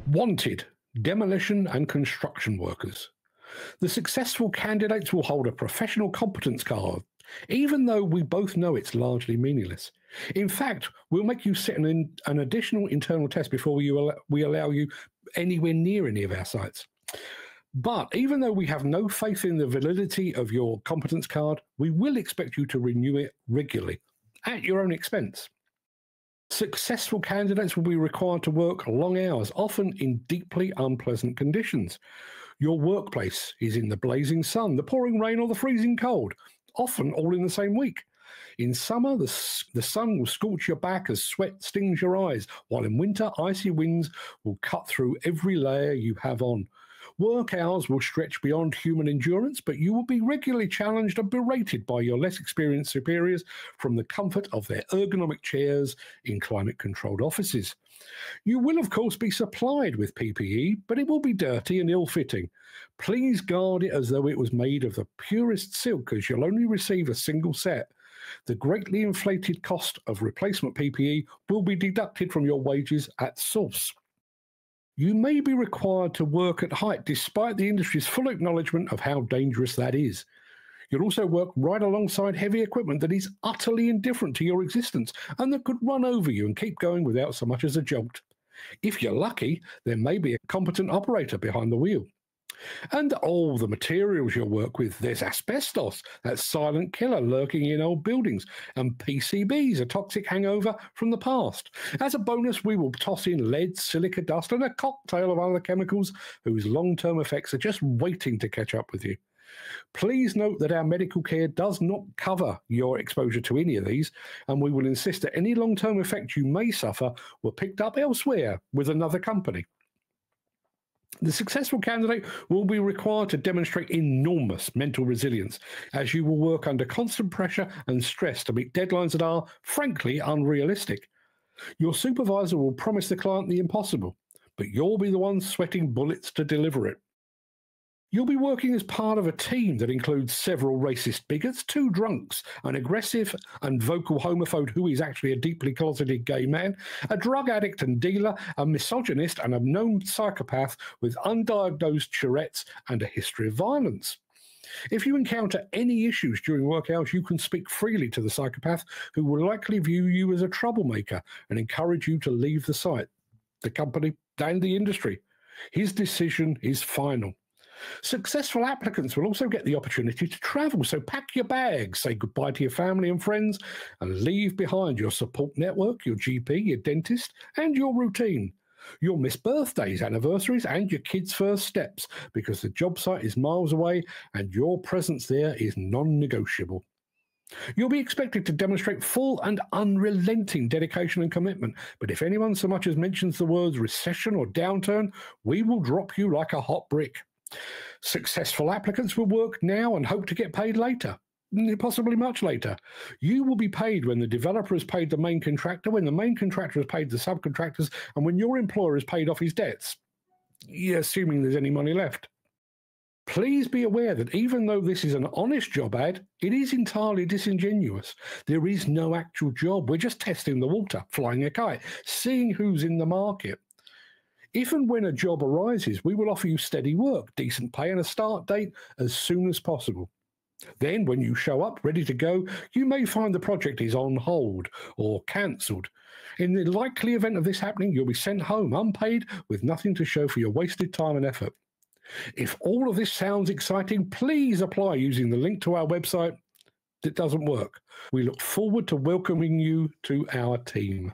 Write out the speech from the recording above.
Wanted, demolition and construction workers. The successful candidates will hold a professional competence card, even though we both know it's largely meaningless. In fact, we'll make you sit an additional internal test before we allow you anywhere near any of our sites. But even though we have no faith in the validity of your competence card, we will expect you to renew it regularly at your own expense. Successful candidates will be required to work long hours, often in deeply unpleasant conditions. Your workplace is in the blazing sun, the pouring rain, or the freezing cold, often all in the same week. In summer, the sun will scorch your back as sweat stings your eyes, while in winter, icy winds will cut through every layer you have on. Work hours will stretch beyond human endurance, but you will be regularly challenged and berated by your less experienced superiors from the comfort of their ergonomic chairs in climate-controlled offices. You will, of course, be supplied with PPE, but it will be dirty and ill-fitting. Please guard it as though it was made of the purest silk, as you'll only receive a single set. The greatly inflated cost of replacement PPE will be deducted from your wages at source. You may be required to work at height despite the industry's full acknowledgement of how dangerous that is. You'll also work right alongside heavy equipment that is utterly indifferent to your existence and that could run over you and keep going without so much as a jolt. If you're lucky, there may be a competent operator behind the wheel. And all the materials you'll work with. There's asbestos, that silent killer lurking in old buildings, and PCBs, a toxic hangover from the past. As a bonus, we will toss in lead, silica dust, and a cocktail of other chemicals whose long-term effects are just waiting to catch up with you. Please note that our medical care does not cover your exposure to any of these, and we will insist that any long-term effects you may suffer were picked up elsewhere with another company. The successful candidate will be required to demonstrate enormous mental resilience, as you will work under constant pressure and stress to meet deadlines that are, frankly, unrealistic. Your supervisor will promise the client the impossible, but you'll be the one sweating bullets to deliver it. You'll be working as part of a team that includes several racist bigots, 2 drunks, an aggressive and vocal homophobe who is actually a deeply closeted gay man, a drug addict and dealer, a misogynist, and a known psychopath with undiagnosed Tourette's and a history of violence. If you encounter any issues during work hours, you can speak freely to the psychopath, who will likely view you as a troublemaker and encourage you to leave the site, the company, and the industry. His decision is final. Successful applicants will also get the opportunity to travel, so pack your bags, say goodbye to your family and friends, and leave behind your support network, your GP, your dentist, and your routine. You'll miss birthdays, anniversaries, and your kids' first steps because the job site is miles away and your presence there is non-negotiable. You'll be expected to demonstrate full and unrelenting dedication and commitment, but if anyone so much as mentions the words recession or downturn, we will drop you like a hot brick. Successful applicants will work now and hope to get paid later, possibly much later. You will be paid when the developer has paid the main contractor, when the main contractor has paid the subcontractors, and when your employer has paid off his debts, assuming there's any money left. Please be aware that even though this is an honest job ad, it is entirely disingenuous. There is no actual job. We're just testing the water, flying a kite, seeing who's in the market. If and when a job arises, we will offer you steady work, decent pay, and a start date as soon as possible. Then, when you show up ready to go, you may find the project is on hold or cancelled. In the likely event of this happening, you'll be sent home unpaid with nothing to show for your wasted time and effort. If all of this sounds exciting, please apply using the link to our website. It doesn't work. We look forward to welcoming you to our team.